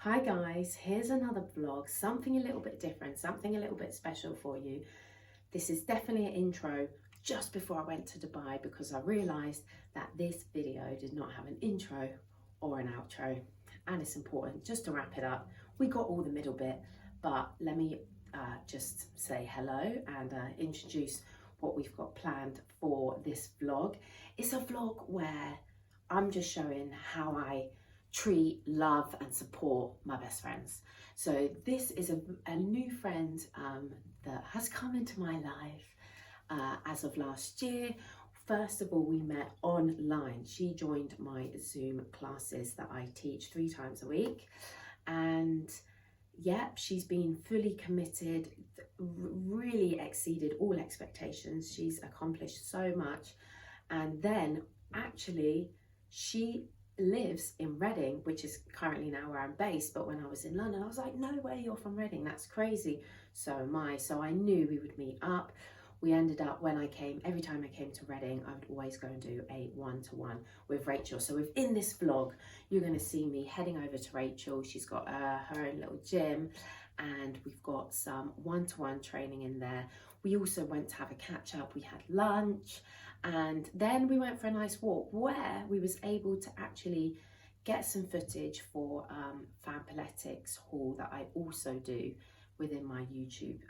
Hi guys, here's another vlog, something a little bit different, something a little bit special for you. This is definitely an intro just before I went to Dubai because I realised that this video did not have an intro or an outro, and it's important just to wrap it up. We got all the middle bit, but let me just say hello and introduce what we've got planned for this vlog. It's a vlog where I'm just showing how I treat, love and support my best friends. So this is a new friend that has come into my life as of last year. First of all, we met online. She joined my Zoom classes that I teach 3 times a week, and yep, she's been fully committed, really exceeded all expectations. She's accomplished so much. And then actually she lives in Reading, which is currently now where I'm based, but when I was in London I was like, no way, you're from Reading, that's crazy. So am I. So I knew we would meet up. We ended up, every time I came to Reading, I would always go and do a one-to-one with Rachel. So within this vlog, you're going to see me heading over to Rachel. She's got her own little gym, and we've got some one-to-one training in there. We also went to have a catch-up. We had lunch, and then we went for a nice walk where we was able to actually get some footage for Fanpoletics haul that I also do within my YouTube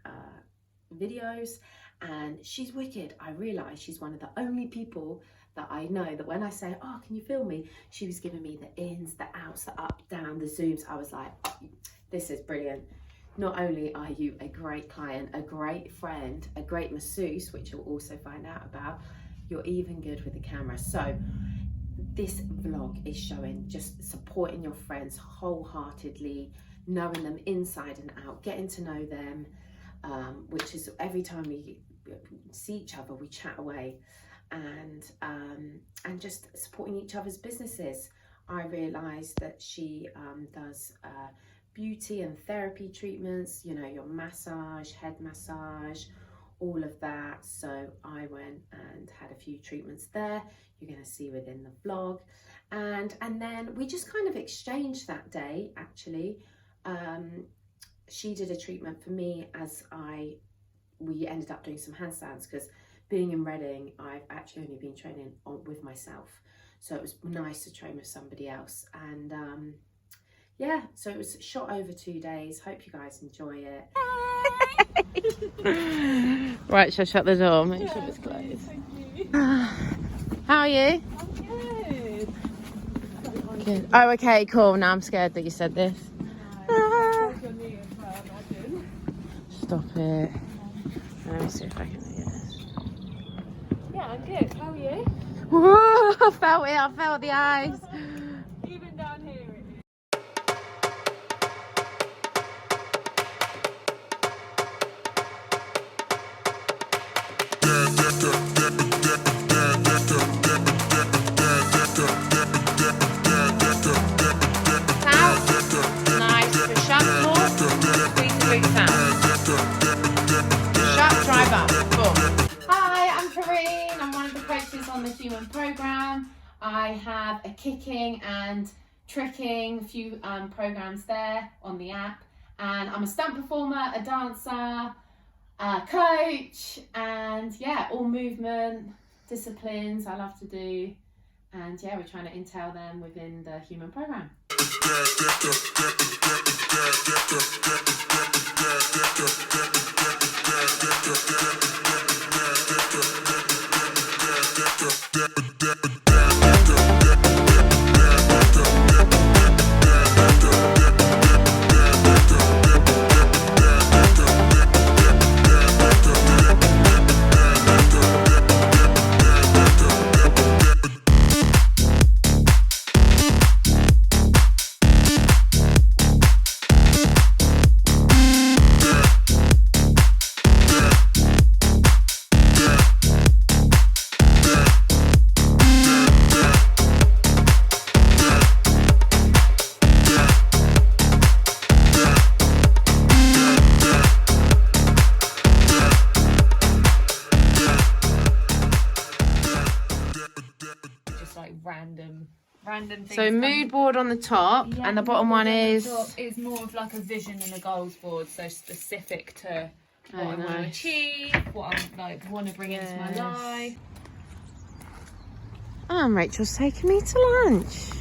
videos. And she's wicked. I realised she's one of the only people that I know that when I say, oh, can you film me? She was giving me the ins, the outs, the up, down, the zooms. I was like, oh, this is brilliant. Not only are you a great client, a great friend, a great masseuse, which you'll also find out about, you're even good with the camera. So this vlog is showing just supporting your friends wholeheartedly, knowing them inside and out, getting to know them, which is every time we see each other, we chat away, and just supporting each other's businesses. I realised that she does beauty and therapy treatments, you know, your massage, head massage, all of that. So I went and had a few treatments there. You're going to see within the vlog, and then we just kind of exchanged that day. Actually, she did a treatment for me as we ended up doing some handstands, because being in Reading, I've actually only been training with myself, so it was nice to train with somebody else. And yeah, so it was shot over 2 days. Hope you guys enjoy it. Right, shall I shut the door? Make sure it's closed. Thank you. How are you? I'm good. Good. Oh, okay, cool. Now I'm scared that you said this. No, stop it. Let me see if I can do this. Yeah, I'm good. How are you? Whoa, I felt it. I felt the eyes. Even down here it is. Hi, I'm Corinne. I'm one of the coaches on the Human Programme. I have a kicking and tricking, a few programs there on the app, and I'm a stunt performer, a dancer, a coach, and yeah, all movement disciplines I love to do, and yeah, we're trying to entail them within the Human Programme. things. So mood board on the top, Yeah, and the bottom one is... It's more of like a vision and a goals board, so specific to what I want to nice. achieve, what I want to bring into my life. And Rachel's taking me to lunch.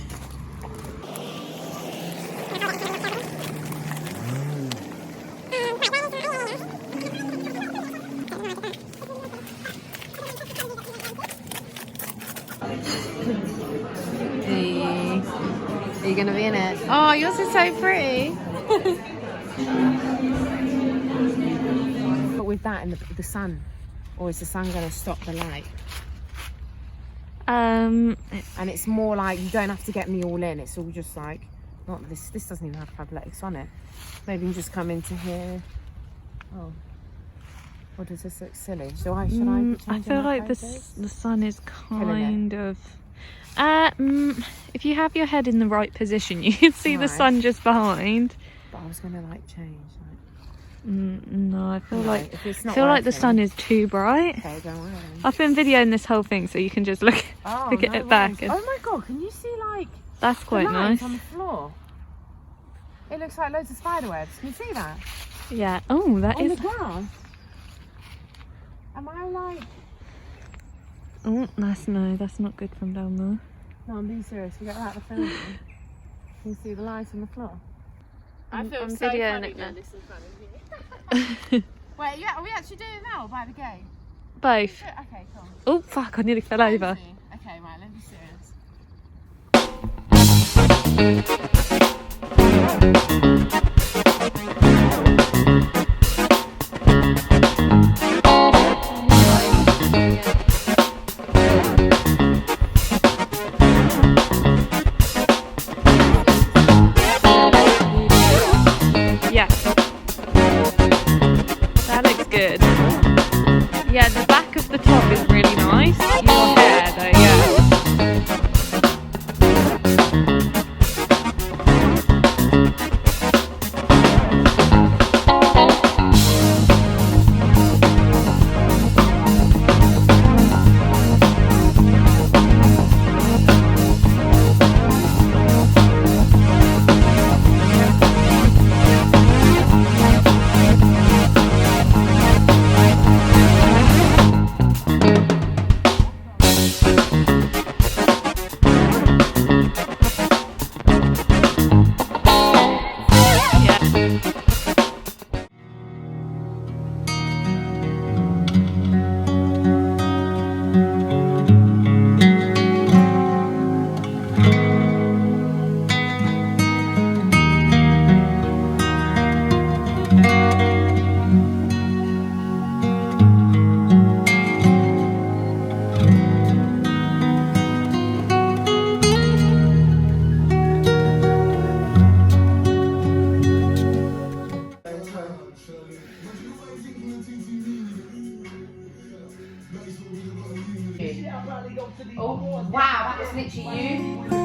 Are you going to be in it? Oh, yours is so pretty. But with that and the sun, or is the sun going to stop the light? And it's more like you don't have to get me all in. It's all just like, not this. This doesn't even have fabletics on it. Maybe you can just come into here. Oh, or does this look silly? Should I feel like the sun is kind of. If you have your head in the right position, you can see the sun just behind. But I was gonna like change. No, I feel like the working. sun is too bright. Okay, don't worry. I've been videoing this whole thing, so you can just look at it back. And oh my god, can you see like that's quite the lines nice. on the floor? It looks like loads of spider webs. Can you see that? Yeah. Oh, that on is. the grass. Am I like? Oh, that's not good from down there. No, I'm being serious. We get out the film. Can you see the lines on the floor? I feel I'm so videoing funny it now. doing this in front of you. Wait, yeah, are we actually doing it now by the gate? Both. Okay, cool. Oh fuck! I nearly fell over. Okay, right, let's be serious. Yeah. That looks good. Yeah, the back of the top is really nice. Your hair though, yeah. Oh wow, that was literally you.